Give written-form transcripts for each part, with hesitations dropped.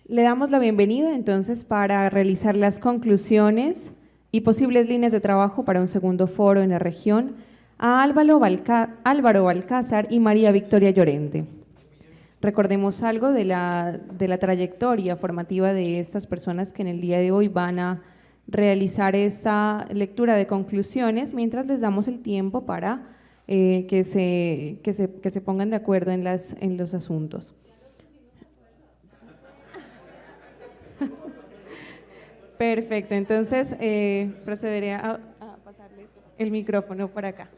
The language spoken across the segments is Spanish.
Le damos la bienvenida entonces para realizar las conclusiones y posibles líneas de trabajo para un segundo foro en la región a Álvaro Balcázar y María Victoria Llorente. Recordemos algo de la trayectoria formativa de estas personas que en el día de hoy van a realizar esta lectura de conclusiones, mientras les damos el tiempo para que se pongan de acuerdo en los asuntos. Perfecto, entonces procederé a pasarles el micrófono por acá.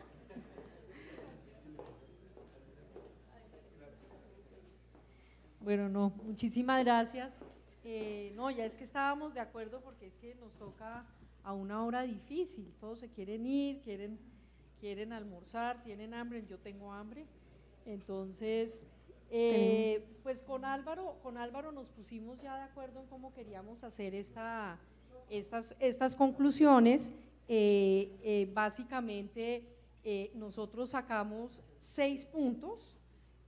Bueno, no, muchísimas gracias. No, ya es que estábamos de acuerdo porque es que nos toca a una hora difícil, todos se quieren ir, quieren almorzar, tienen hambre, yo tengo hambre, entonces… pues con Álvaro nos pusimos ya de acuerdo en cómo queríamos hacer estas conclusiones. Básicamente nosotros sacamos 6 puntos,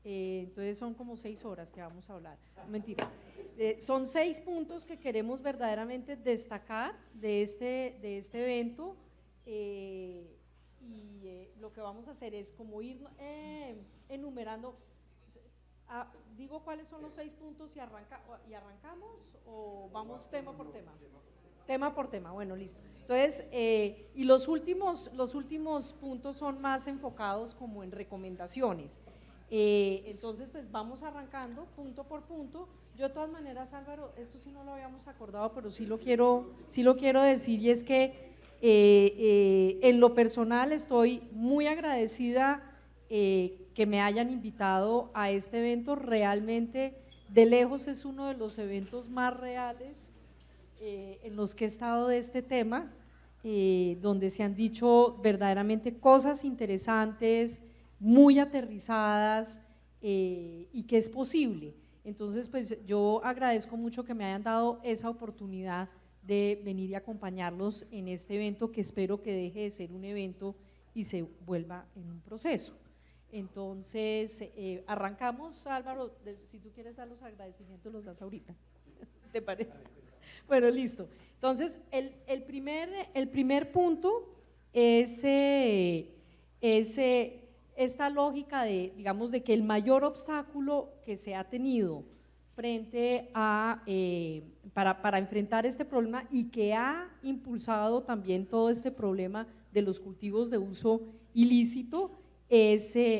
entonces son como 6 horas que vamos a hablar, mentiras. Son 6 puntos que queremos verdaderamente destacar de este evento, y lo que vamos a hacer es como ir enumerando. Digo cuáles son los 6 puntos y arrancamos, o vamos tema por tema. Tema por tema, bueno, listo. Entonces, y los últimos puntos son más enfocados como en recomendaciones. Entonces, pues vamos arrancando punto por punto. Yo de todas maneras, Álvaro, esto sí no lo habíamos acordado, pero sí lo quiero decir, y es que en lo personal estoy muy agradecida que me hayan invitado a este evento. Realmente de lejos es uno de los eventos más reales en los que he estado de este tema, donde se han dicho verdaderamente cosas interesantes, muy aterrizadas, y que es posible. Entonces, pues yo agradezco mucho que me hayan dado esa oportunidad de venir y acompañarlos en este evento, que espero que deje de ser un evento y se vuelva en un proceso. Entonces, arrancamos. Álvaro, si tú quieres dar los agradecimientos, los das ahorita, ¿te parece? Bueno, listo. Entonces, el primer punto es esta lógica de, digamos, de que el mayor obstáculo que se ha tenido frente a, para enfrentar este problema, y que ha impulsado también todo este problema de los cultivos de uso ilícito,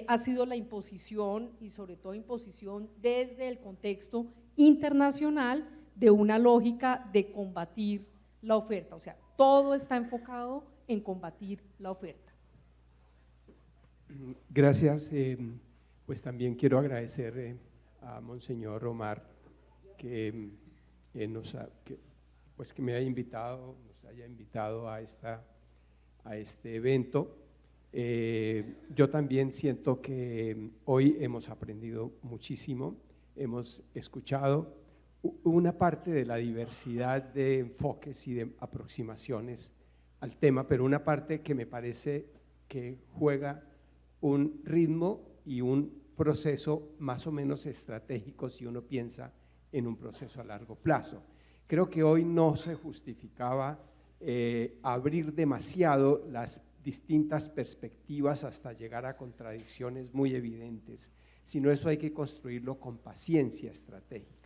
ha sido la imposición, y sobre todo imposición desde el contexto internacional, de una lógica de combatir la oferta. O sea, todo está enfocado en combatir la oferta. Gracias. Pues también quiero agradecer a Monseñor Omar que me haya invitado, nos haya invitado a este evento. Yo también siento que hoy hemos aprendido muchísimo, hemos escuchado una parte de la diversidad de enfoques y de aproximaciones al tema, pero una parte que me parece que juega un ritmo y un proceso más o menos estratégico si uno piensa en un proceso a largo plazo. Creo que hoy no se justificaba abrir demasiado las distintas perspectivas hasta llegar a contradicciones muy evidentes, sino eso hay que construirlo con paciencia estratégica.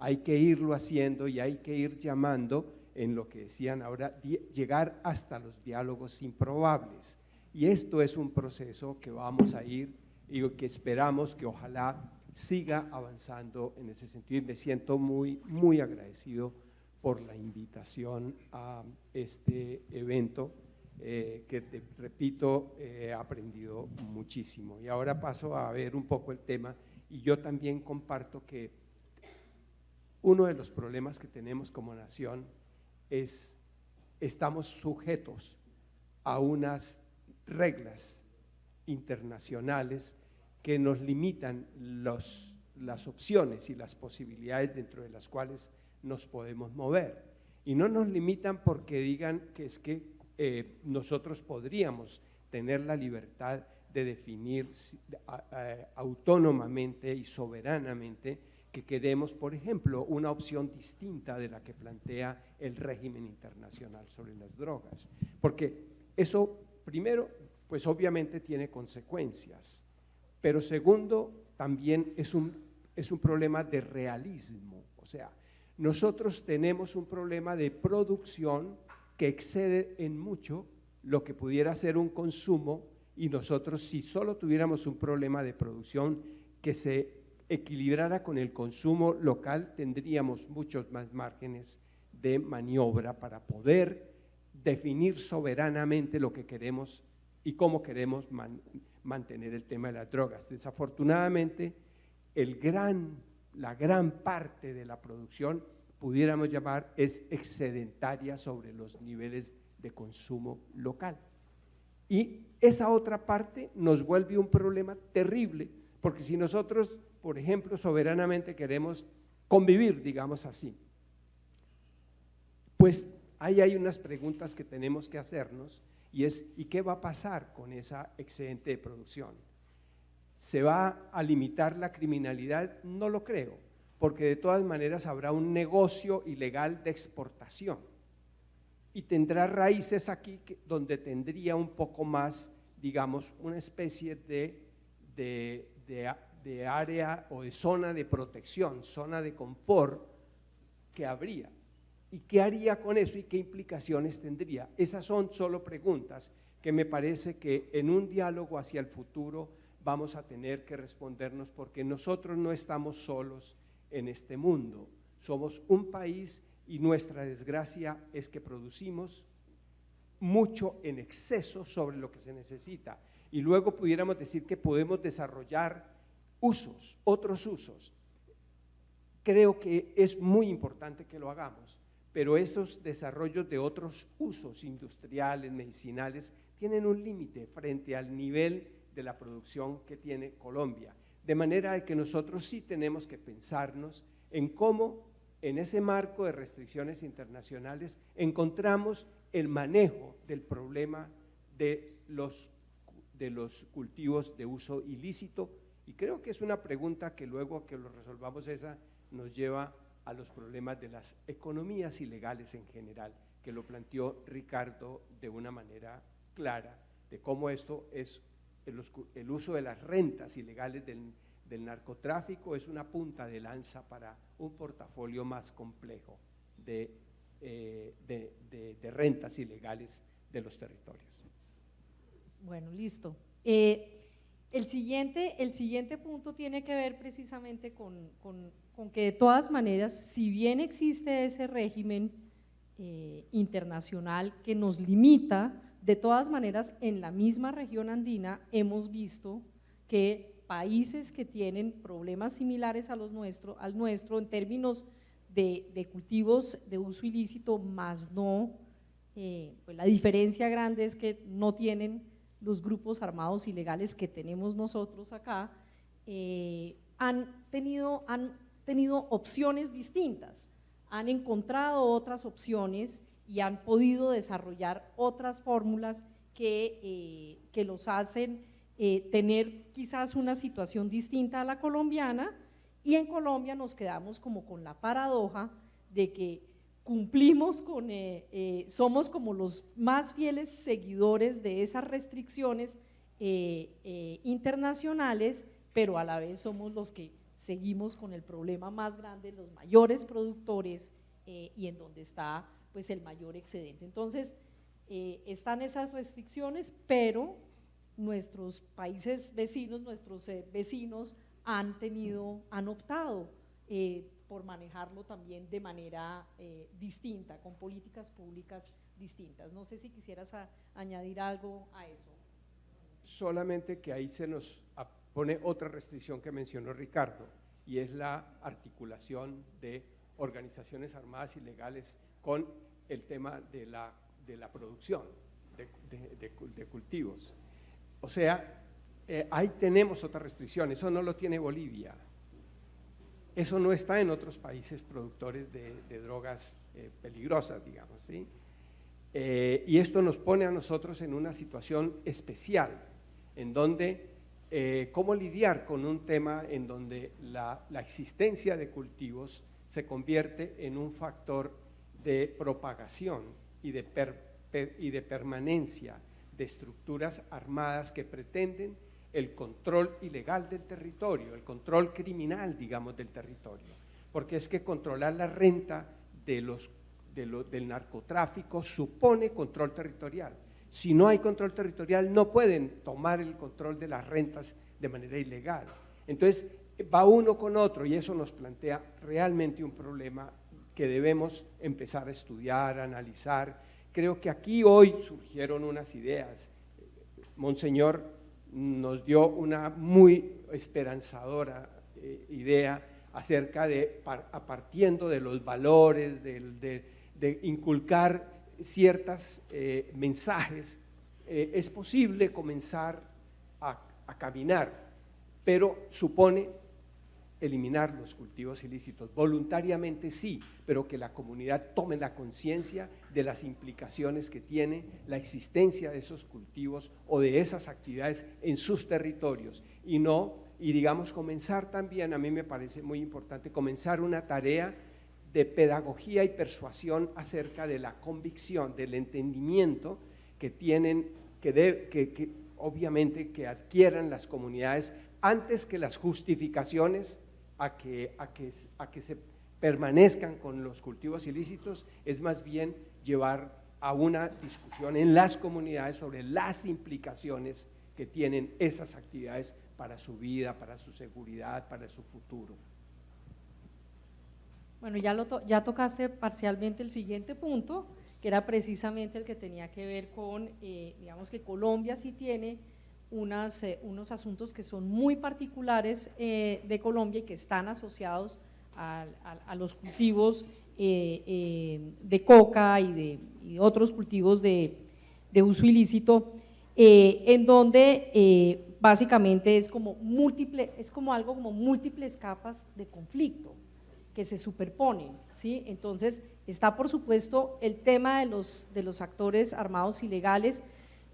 Hay que irlo haciendo y hay que ir llamando, en lo que decían ahora, llegar hasta los diálogos improbables. Y esto es un proceso que vamos a ir y que esperamos que ojalá siga avanzando en ese sentido. Y me siento muy, muy agradecido por la invitación a este evento, que te repito, he aprendido muchísimo. Y ahora paso a ver un poco el tema, y yo también comparto que uno de los problemas que tenemos como nación es estamos sujetos a unas reglas internacionales que nos limitan las opciones y las posibilidades dentro de las cuales nos podemos mover, y no nos limitan porque digan que es que nosotros podríamos tener la libertad de definir autónomamente y soberanamente que queremos, por ejemplo, una opción distinta de la que plantea el régimen internacional sobre las drogas, porque eso, primero, pues obviamente tiene consecuencias, pero segundo, también es un problema de realismo. O sea, nosotros tenemos un problema de producción que excede en mucho lo que pudiera ser un consumo, y nosotros, si solo tuviéramos un problema de producción que se equilibrara con el consumo local, tendríamos muchos más márgenes de maniobra para poder definir soberanamente lo que queremos y cómo queremos mantener el tema de las drogas. Desafortunadamente, la gran parte de la producción, pudiéramos llamar, es excedentaria sobre los niveles de consumo local. Y esa otra parte nos vuelve un problema terrible, porque si nosotros, por ejemplo, soberanamente queremos convivir, digamos así, pues ahí hay unas preguntas que tenemos que hacernos, y es, ¿y qué va a pasar con esa excedente de producción? ¿Se va a limitar la criminalidad? No lo creo, porque de todas maneras habrá un negocio ilegal de exportación y tendrá raíces aquí donde tendría un poco más, digamos, una especie de área o de zona de protección, zona de confort que habría. ¿Y qué haría con eso y qué implicaciones tendría? Esas son solo preguntas que me parece que en un diálogo hacia el futuro vamos a tener que respondernos, porque nosotros no estamos solos en este mundo. Somos un país y nuestra desgracia es que producimos mucho en exceso sobre lo que se necesita, y luego pudiéramos decir que podemos desarrollar usos, otros usos. Creo que es muy importante que lo hagamos, pero esos desarrollos de otros usos industriales, medicinales, tienen un límite frente al nivel de la producción que tiene Colombia, de manera de que nosotros sí tenemos que pensarnos en cómo en ese marco de restricciones internacionales encontramos el manejo del problema de los cultivos de uso ilícito, y creo que es una pregunta que luego que lo resolvamos esa nos lleva a los problemas de las economías ilegales en general, que lo planteó Ricardo de una manera clara, de cómo esto es el uso de las rentas ilegales del narcotráfico es una punta de lanza para un portafolio más complejo de rentas ilegales de los territorios. Bueno, listo. El siguiente punto tiene que ver precisamente con que de todas maneras, si bien existe ese régimen internacional que nos limita, de todas maneras en la misma región andina hemos visto que países que tienen problemas similares al nuestro en términos de cultivos de uso ilícito, más no, pues la diferencia grande es que no tienen los grupos armados ilegales que tenemos nosotros acá, han tenido opciones distintas, han encontrado otras opciones y han podido desarrollar otras fórmulas que los hacen tener quizás una situación distinta a la colombiana, y en Colombia nos quedamos como con la paradoja de que cumplimos somos como los más fieles seguidores de esas restricciones internacionales, pero a la vez somos los que seguimos con el problema más grande, los mayores productores y en donde está pues el mayor excedente. Entonces están esas restricciones, pero nuestros países vecinos, nuestros vecinos han optado por manejarlo también de manera distinta, con políticas públicas distintas. No sé si quisieras añadir algo a eso. Solamente que ahí se nos pone otra restricción que mencionó Ricardo, y es la articulación de organizaciones armadas ilegales con el tema de la producción de cultivos. O sea, ahí tenemos otra restricción, eso no lo tiene Bolivia, eso no está en otros países productores de drogas peligrosas, digamos, ¿sí? Y esto nos pone a nosotros en una situación especial, en donde cómo lidiar con un tema en donde la existencia de cultivos se convierte en un factor de propagación y de permanencia de estructuras armadas que pretenden el control ilegal del territorio, el control criminal, digamos, del territorio, porque es que controlar la renta del narcotráfico supone control territorial. Si no hay control territorial, no pueden tomar el control de las rentas de manera ilegal. Entonces, va uno con otro y eso nos plantea realmente un problema que debemos empezar a estudiar, a analizar. Creo que aquí hoy surgieron unas ideas. Monseñor nos dio una muy esperanzadora idea acerca de, partiendo de los valores, de inculcar ciertos mensajes, es posible comenzar a caminar, pero supone eliminar los cultivos ilícitos. Voluntariamente sí, pero que la comunidad tome la conciencia de las implicaciones que tiene la existencia de esos cultivos o de esas actividades en sus territorios y digamos comenzar también, a mí me parece muy importante, comenzar una tarea de pedagogía y persuasión acerca de la convicción, del entendimiento que tienen, que obviamente que adquieran las comunidades antes que las justificaciones a que se permanezcan con los cultivos ilícitos, es más bien llevar a una discusión en las comunidades sobre las implicaciones que tienen esas actividades para su vida, para su seguridad, para su futuro. Bueno, ya tocaste parcialmente el siguiente punto, que era precisamente el que tenía que ver con, digamos que Colombia sí tiene unos asuntos que son muy particulares de Colombia y que están asociados a los cultivos de coca y de otros cultivos de uso ilícito, en donde básicamente es como algo como múltiples capas de conflicto que se superponen, ¿sí? Entonces está por supuesto el tema de los actores armados ilegales,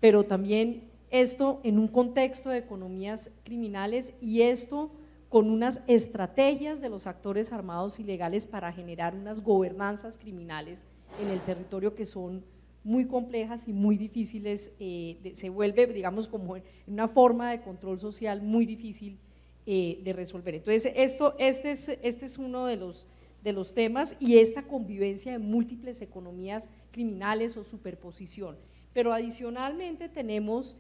pero también esto en un contexto de economías criminales y esto con unas estrategias de los actores armados ilegales para generar unas gobernanzas criminales en el territorio que son muy complejas y muy difíciles, se vuelve, digamos, como una forma de control social muy difícil de resolver. Entonces, este es uno de los temas y esta convivencia de múltiples economías criminales o superposición. Pero adicionalmente tenemos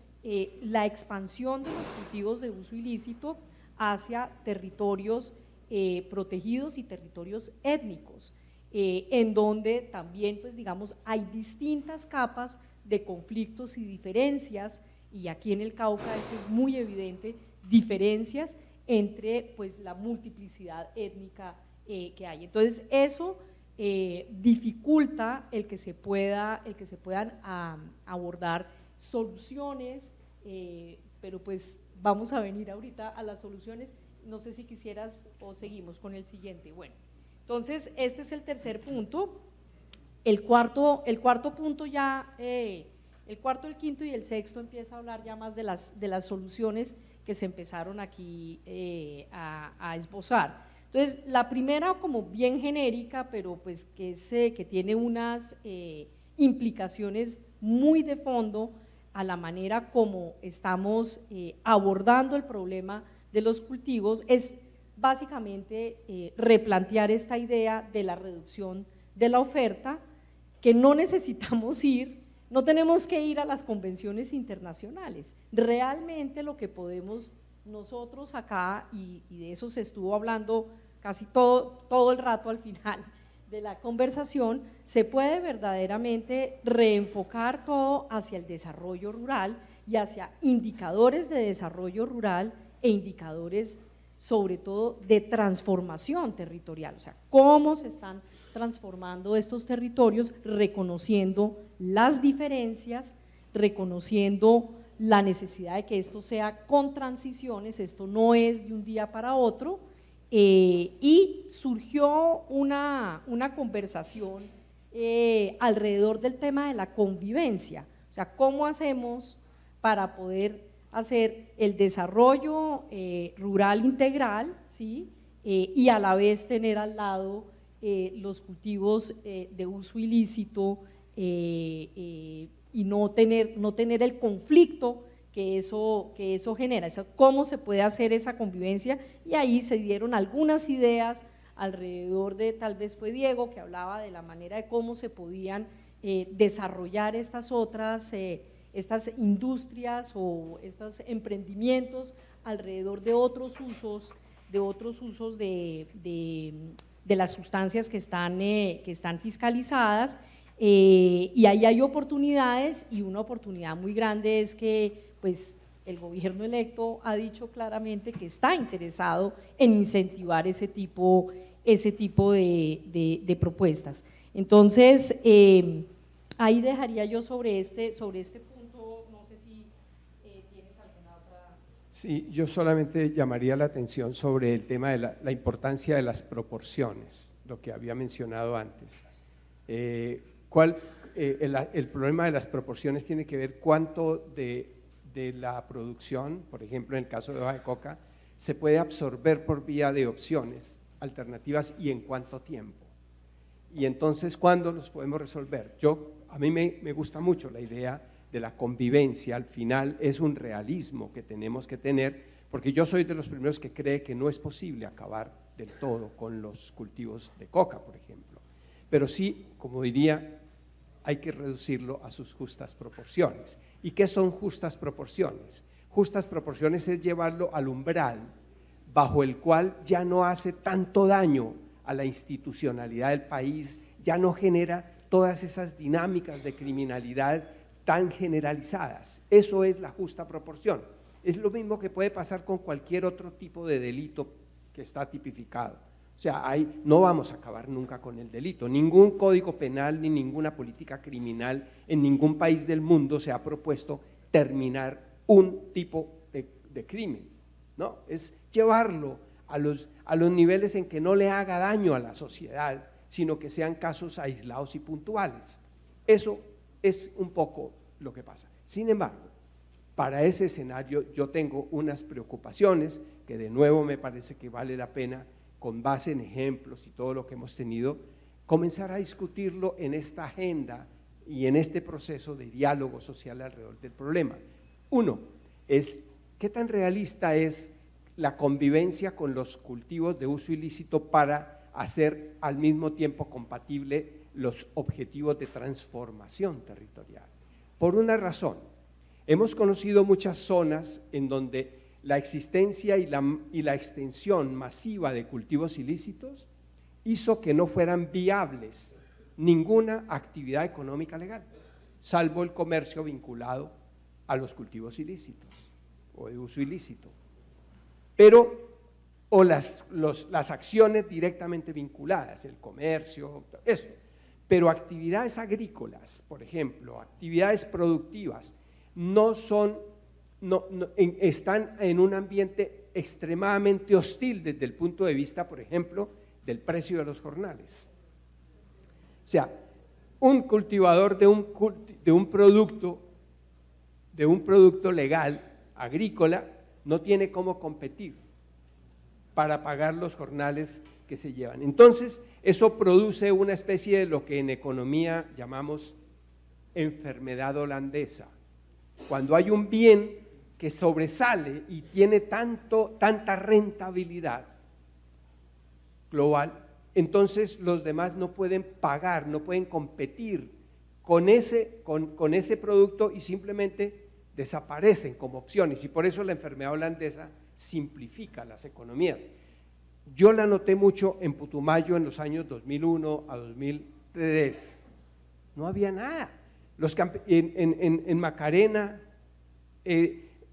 la expansión de los cultivos de uso ilícito hacia territorios protegidos y territorios étnicos, en donde también, pues digamos, hay distintas capas de conflictos y diferencias, y aquí en el Cauca eso es muy evidente, diferencias entre pues la multiplicidad étnica que hay. Entonces eso dificulta el que se puedan abordar soluciones, pero pues vamos a venir ahorita a las soluciones. No sé si quisieras o seguimos con el siguiente. Bueno, entonces este es el tercer punto. El cuarto punto ya, el cuarto, el quinto y el sexto empieza a hablar ya más de las soluciones que se empezaron aquí a esbozar. Entonces la primera como bien genérica, pero pues que tiene unas implicaciones muy de fondo a la manera como estamos abordando el problema de los cultivos, es básicamente replantear esta idea de la reducción de la oferta, que no necesitamos no tenemos que ir a las convenciones internacionales. Realmente lo que podemos nosotros acá, y de eso se estuvo hablando casi todo el rato al final de la conversación, se puede verdaderamente reenfocar todo hacia el desarrollo rural y hacia indicadores de desarrollo rural e indicadores sobre todo de transformación territorial, o sea, cómo se están transformando estos territorios, reconociendo las diferencias, reconociendo la necesidad de que esto sea con transiciones, esto no es de un día para otro, y surgió una conversación alrededor del tema de la convivencia, o sea, cómo hacemos para poder hacer el desarrollo rural integral, ¿sí? Y a la vez tener al lado los cultivos de uso ilícito y no tener el conflicto que eso genera. ¿Cómo se puede hacer esa convivencia? Y ahí se dieron algunas ideas alrededor de, tal vez fue Diego que hablaba de la manera de cómo se podían desarrollar estas otras estas industrias o estos emprendimientos alrededor de otros usos de las sustancias que están fiscalizadas, y ahí hay oportunidades, y una oportunidad muy grande es que pues el gobierno electo ha dicho claramente que está interesado en incentivar ese tipo de propuestas. Entonces, ahí dejaría yo sobre este punto, no sé si tienes alguna otra… Sí, yo solamente llamaría la atención sobre el tema de la importancia de las proporciones, lo que había mencionado antes. El problema de las proporciones tiene que ver cuánto de la producción, por ejemplo en el caso de hoja de coca, se puede absorber por vía de opciones alternativas y en cuánto tiempo. Y entonces, ¿cuándo los podemos resolver? A mí me gusta mucho la idea de la convivencia. Al final es un realismo que tenemos que tener, porque yo soy de los primeros que cree que no es posible acabar del todo con los cultivos de coca, por ejemplo, pero sí, como diría, hay que reducirlo a sus justas proporciones. ¿Y qué son justas proporciones? Justas proporciones es llevarlo al umbral bajo el cual ya no hace tanto daño a la institucionalidad del país, ya no genera todas esas dinámicas de criminalidad tan generalizadas. Eso es la justa proporción. Es lo mismo que puede pasar con cualquier otro tipo de delito que está tipificado. O sea, no vamos a acabar nunca con el delito. Ningún código penal ni ninguna política criminal en ningún país del mundo se ha propuesto terminar un tipo de crimen, ¿no? Es llevarlo a los niveles en que no le haga daño a la sociedad, sino que sean casos aislados y puntuales. Eso es un poco lo que pasa. Sin embargo, para ese escenario yo tengo unas preocupaciones que de nuevo me parece que vale la pena, con base en ejemplos y todo lo que hemos tenido, comenzar a discutirlo en esta agenda y en este proceso de diálogo social alrededor del problema. Uno es, ¿qué tan realista es la convivencia con los cultivos de uso ilícito para hacer al mismo tiempo compatible los objetivos de transformación territorial? Por una razón, hemos conocido muchas zonas en donde la existencia y la extensión masiva de cultivos ilícitos hizo que no fueran viables ninguna actividad económica legal, salvo el comercio vinculado a los cultivos ilícitos o de uso ilícito, o las acciones directamente vinculadas, el comercio, eso. Pero actividades agrícolas, por ejemplo, actividades productivas, están en un ambiente extremadamente hostil desde el punto de vista, por ejemplo, del precio de los jornales. O sea, un cultivador de un producto legal, agrícola, no tiene cómo competir para pagar los jornales que se llevan. Entonces, eso produce una especie de lo que en economía llamamos enfermedad holandesa. Cuando hay un bien que sobresale y tiene tanta rentabilidad global, entonces los demás no pueden pagar, no pueden competir con ese producto y simplemente desaparecen como opciones, y por eso la enfermedad holandesa simplifica las economías. Yo la noté mucho en Putumayo en los años 2001 a 2003, no había nada. En Macarena,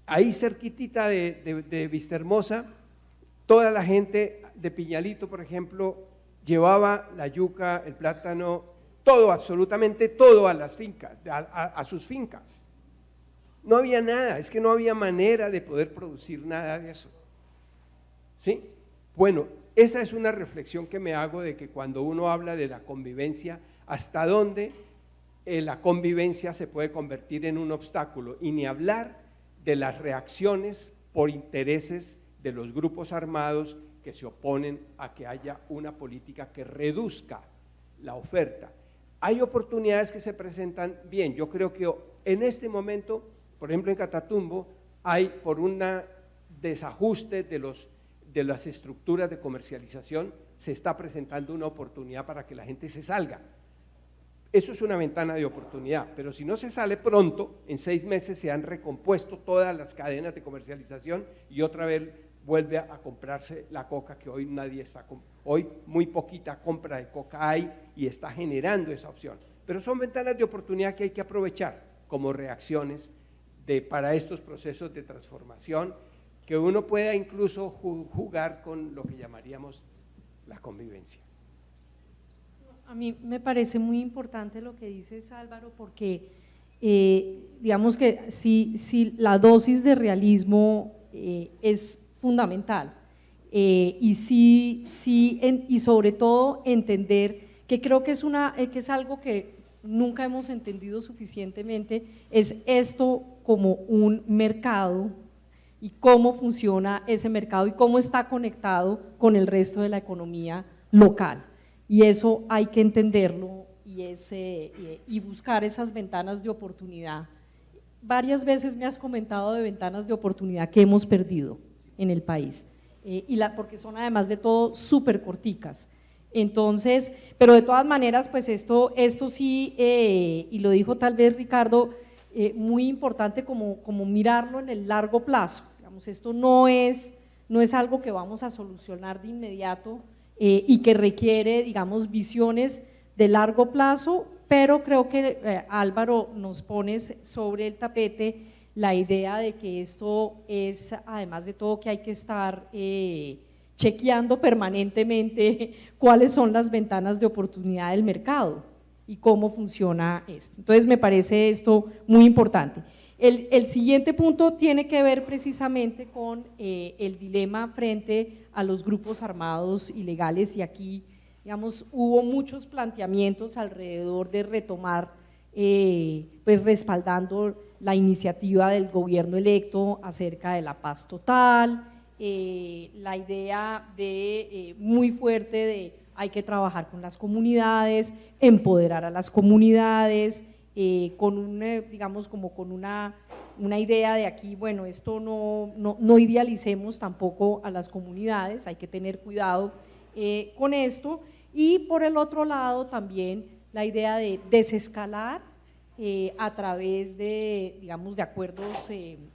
ahí cerquitita de Vistahermosa, toda la gente de Piñalito, por ejemplo, llevaba la yuca, el plátano, todo, absolutamente todo a las fincas, a sus fincas. No había nada, es que no había manera de poder producir nada de eso. ¿Sí? Bueno, esa es una reflexión que me hago de que cuando uno habla de la convivencia, hasta dónde la convivencia se puede convertir en un obstáculo, y ni hablar de las reacciones por intereses de los grupos armados que se oponen a que haya una política que reduzca la oferta. Hay oportunidades que se presentan bien. Yo creo que en este momento, por ejemplo en Catatumbo, hay por un desajuste de las estructuras de comercialización, se está presentando una oportunidad para que la gente se salga. Eso es una ventana de oportunidad, pero si no se sale pronto, en 6 meses se han recompuesto todas las cadenas de comercialización y otra vez vuelve a comprarse la coca que hoy nadie está, hoy muy poquita compra de coca hay y está generando esa opción. Pero son ventanas de oportunidad que hay que aprovechar como reacciones para estos procesos de transformación, que uno pueda incluso jugar con lo que llamaríamos la convivencia. A mí me parece muy importante lo que dices, Álvaro, porque digamos que si la dosis de realismo es fundamental y sobre todo entender que creo que es algo que nunca hemos entendido suficientemente, es esto como un mercado y cómo funciona ese mercado y cómo está conectado con el resto de la economía local. Y eso hay que entenderlo y buscar esas ventanas de oportunidad. Varias veces me has comentado de ventanas de oportunidad que hemos perdido en el país, porque son además de todo súper corticas. Entonces, pero de todas maneras, pues esto sí, y lo dijo tal vez Ricardo, muy importante como mirarlo en el largo plazo. Digamos, esto no es algo que vamos a solucionar de inmediato, y que requiere, digamos, visiones de largo plazo, pero creo que Álvaro nos pone sobre el tapete la idea de que esto es, además de todo, que hay que estar chequeando permanentemente cuáles son las ventanas de oportunidad del mercado y cómo funciona esto. Entonces me parece esto muy importante. El siguiente punto tiene que ver precisamente con el dilema frente a los grupos armados ilegales, y aquí, digamos, hubo muchos planteamientos alrededor de retomar, pues respaldando la iniciativa del gobierno electo acerca de la paz total, la idea muy fuerte de hay que trabajar con las comunidades, empoderar a las comunidades, digamos como con una idea de aquí, bueno, esto no idealicemos tampoco a las comunidades, hay que tener cuidado con esto, y por el otro lado también la idea de desescalar a través de, digamos, de acuerdos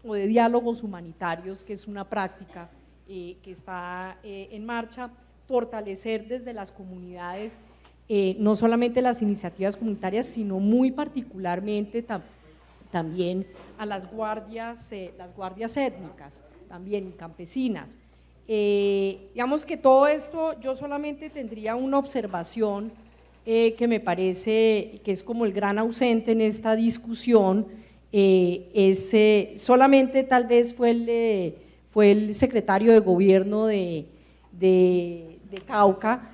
o de diálogos humanitarios, que es una práctica que está en marcha, fortalecer desde las comunidades no solamente las iniciativas comunitarias, sino muy particularmente también a las guardias étnicas, también campesinas. Digamos que todo esto, yo solamente tendría una observación que me parece que es como el gran ausente en esta discusión, solamente tal vez fue el secretario de gobierno de Cauca,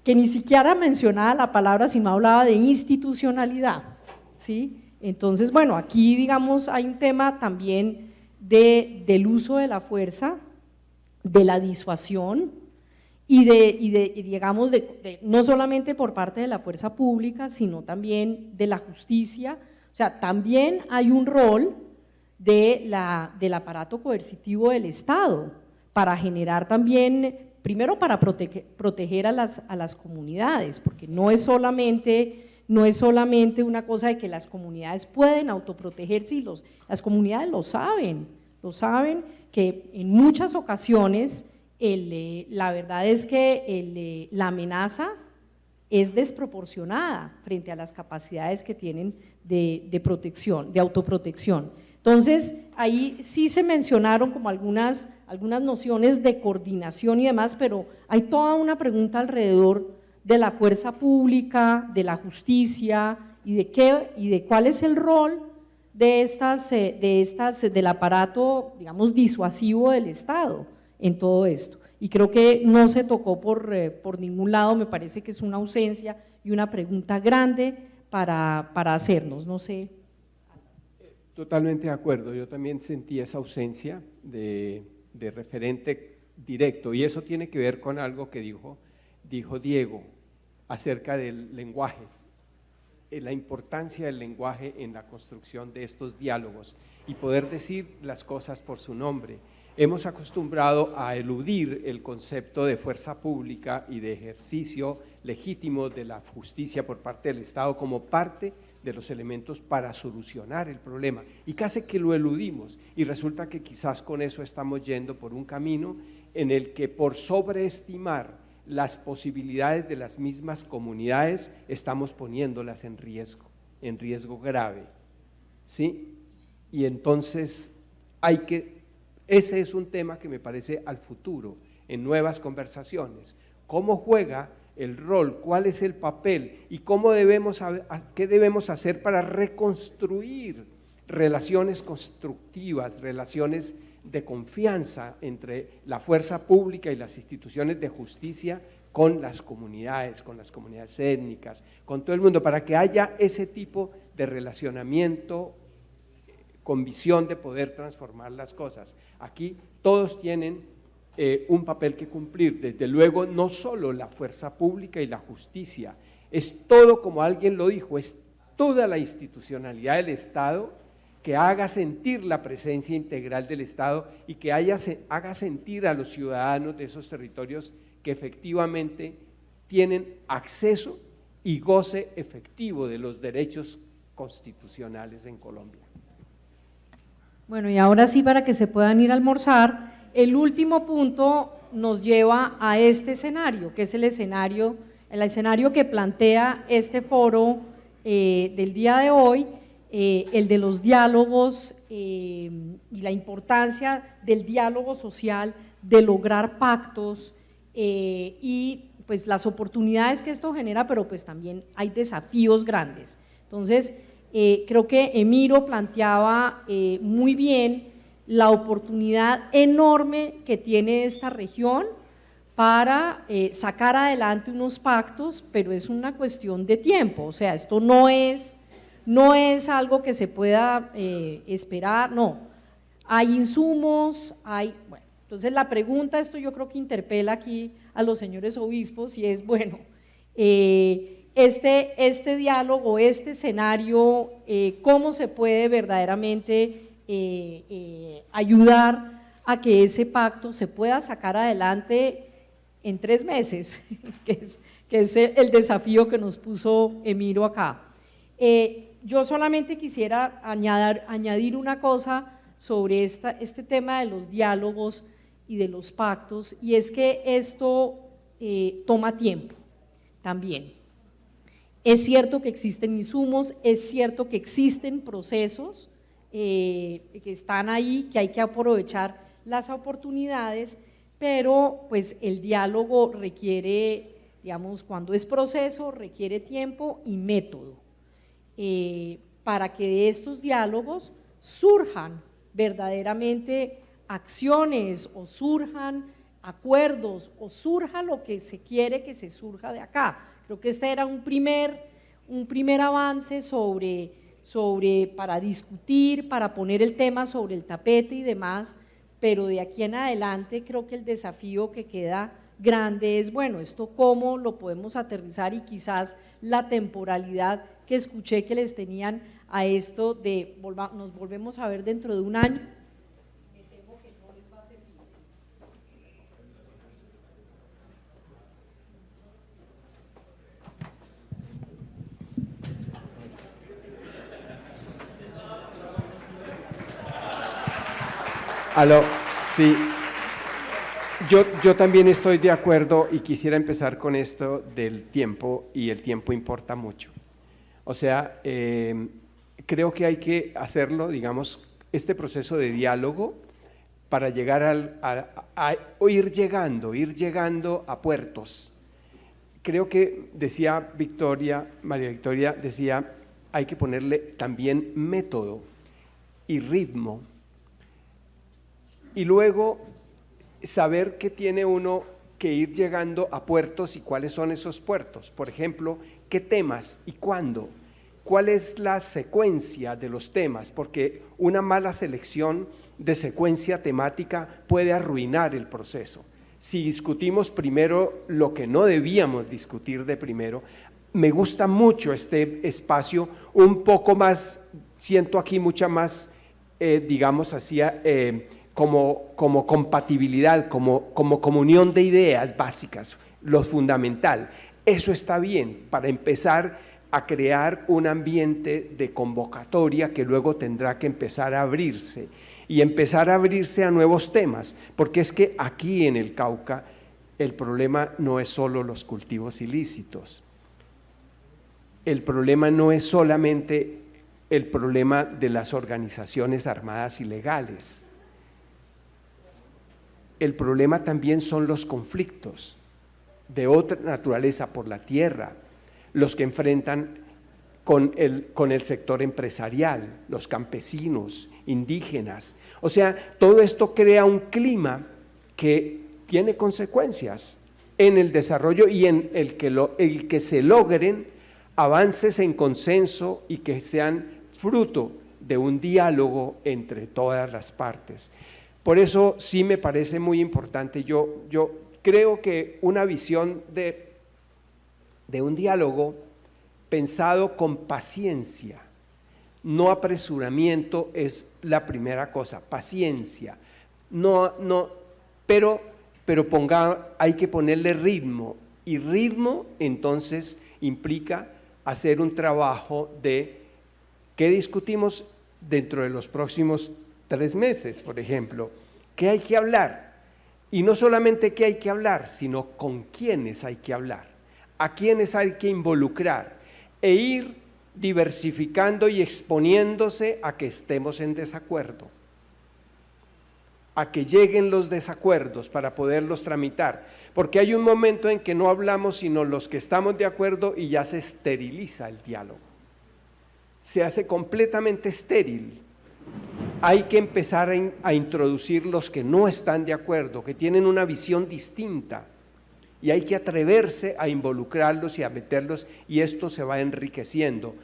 que ni siquiera mencionaba la palabra, sino hablaba de institucionalidad, ¿sí? Entonces, bueno, aquí digamos hay un tema también del uso de la fuerza, de la disuasión y digamos no solamente por parte de la fuerza pública, sino también de la justicia. O sea, también hay un rol del aparato coercitivo del Estado para generar también, primero para proteger a las comunidades, porque no es solamente una cosa de que las comunidades pueden autoprotegerse, y las comunidades lo saben que en muchas ocasiones la verdad es que la amenaza es desproporcionada frente a las capacidades que tienen de protección, de autoprotección. Entonces, ahí sí se mencionaron como algunas nociones de coordinación y demás, pero hay toda una pregunta alrededor de la fuerza pública, de la justicia y de cuál es el rol del aparato, digamos, disuasivo del Estado en todo esto. Y creo que no se tocó por ningún lado, me parece que es una ausencia y una pregunta grande para hacernos, no sé. Totalmente de acuerdo, yo también sentí esa ausencia de referente directo, y eso tiene que ver con algo que dijo Diego acerca del lenguaje, la importancia del lenguaje en la construcción de estos diálogos y poder decir las cosas por su nombre. Hemos acostumbrado a eludir el concepto de fuerza pública y de ejercicio legítimo de la justicia por parte del Estado como parte de los elementos para solucionar el problema, y casi que lo eludimos, y resulta que quizás con eso estamos yendo por un camino en el que, por sobreestimar las posibilidades de las mismas comunidades, estamos poniéndolas en riesgo grave, ¿sí? Y entonces ese es un tema que me parece al futuro, en nuevas conversaciones. ¿Cómo juega el rol? ¿Cuál es el papel? ¿Y qué debemos hacer para reconstruir relaciones constructivas, relaciones de confianza entre la fuerza pública y las instituciones de justicia con las comunidades étnicas, con todo el mundo, para que haya ese tipo de relacionamiento con visión de poder transformar las cosas? Aquí todos tienen un papel que cumplir, desde luego no solo la fuerza pública y la justicia, es todo, como alguien lo dijo, es toda la institucionalidad del Estado que haga sentir la presencia integral del Estado y que haga sentir a los ciudadanos de esos territorios que efectivamente tienen acceso y goce efectivo de los derechos constitucionales en Colombia. Bueno, y ahora sí, para que se puedan ir a almorzar, el último punto nos lleva a este escenario, que es el escenario que plantea este foro del día de hoy, el de los diálogos y la importancia del diálogo social, de lograr pactos y pues las oportunidades que esto genera, pero pues también hay desafíos grandes. Entonces, creo que Emiro planteaba muy bien la oportunidad enorme que tiene esta región para sacar adelante unos pactos, pero es una cuestión de tiempo, o sea, esto no es algo que se pueda esperar, no, hay insumos, bueno, entonces la pregunta, esto yo creo que interpela aquí a los señores obispos, y es, bueno, este diálogo, este escenario, cómo se puede verdaderamente ayudar a que ese pacto se pueda sacar adelante en 3 meses, que es el desafío que nos puso Emiro acá. Yo solamente quisiera añadir una cosa sobre este tema de los diálogos y de los pactos, y es que esto toma tiempo también. Es cierto que existen insumos, es cierto que existen procesos que están ahí, que hay que aprovechar las oportunidades, pero pues el diálogo requiere, digamos, cuando es proceso, requiere tiempo y método para que de estos diálogos surjan verdaderamente acciones o surjan acuerdos o surja lo que se quiere que se surja de acá. Creo que este era un primer avance para discutir, para poner el tema sobre el tapete y demás, pero de aquí en adelante creo que el desafío que queda grande es, bueno, esto cómo lo podemos aterrizar, y quizás la temporalidad que escuché que les tenían a esto de nos volvemos a ver dentro de un año. Me temo que no les va a servir. Sí, yo también estoy de acuerdo y quisiera empezar con esto del tiempo, y el tiempo importa mucho. O sea, creo que hay que hacerlo, digamos, este proceso de diálogo para llegar o ir llegando a puertos. Creo que decía María Victoria decía, hay que ponerle también método y ritmo. Y luego saber que tiene uno que ir llegando a puertos y cuáles son esos puertos. Por ejemplo, qué temas y cuándo cuál es la secuencia de los temas, porque una mala selección de secuencia temática puede arruinar el proceso. Si discutimos primero lo que no debíamos discutir de primero, me gusta mucho este espacio, un poco más, siento aquí mucha más, digamos así, como compatibilidad, como comunión de ideas básicas, lo fundamental. Eso está bien para empezar a crear un ambiente de convocatoria que luego tendrá que empezar a abrirse y empezar a abrirse a nuevos temas, porque es que aquí en el Cauca el problema no es solo los cultivos ilícitos, el problema no es solamente el problema de las organizaciones armadas ilegales, el problema también son los conflictos de otra naturaleza por la tierra, los que enfrentan con el sector empresarial, los campesinos, indígenas. O sea, todo esto crea un clima que tiene consecuencias en el desarrollo y en el que se logren avances en consenso y que sean fruto de un diálogo entre todas las partes. Por eso sí me parece muy importante, yo creo que una visión de un diálogo pensado con paciencia, no apresuramiento, es la primera cosa, paciencia, pero hay que ponerle ritmo, y ritmo entonces implica hacer un trabajo de qué discutimos dentro de los próximos 3 meses, por ejemplo, qué hay que hablar, y no solamente qué hay que hablar, sino con quiénes hay que hablar, a quiénes hay que involucrar, e ir diversificando y exponiéndose a que estemos en desacuerdo, a que lleguen los desacuerdos para poderlos tramitar, porque hay un momento en que no hablamos sino los que estamos de acuerdo y ya se esteriliza el diálogo, se hace completamente estéril. Hay que empezar a introducir los que no están de acuerdo, que tienen una visión distinta, y hay que atreverse a involucrarlos y a meterlos, y esto se va enriqueciendo.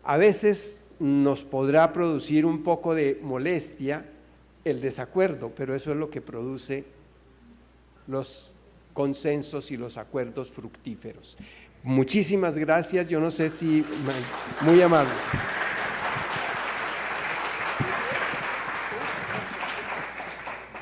A veces nos podrá producir un poco de molestia el desacuerdo, pero eso es lo que produce los consensos y los acuerdos fructíferos. Muchísimas gracias, yo no sé si, muy amables.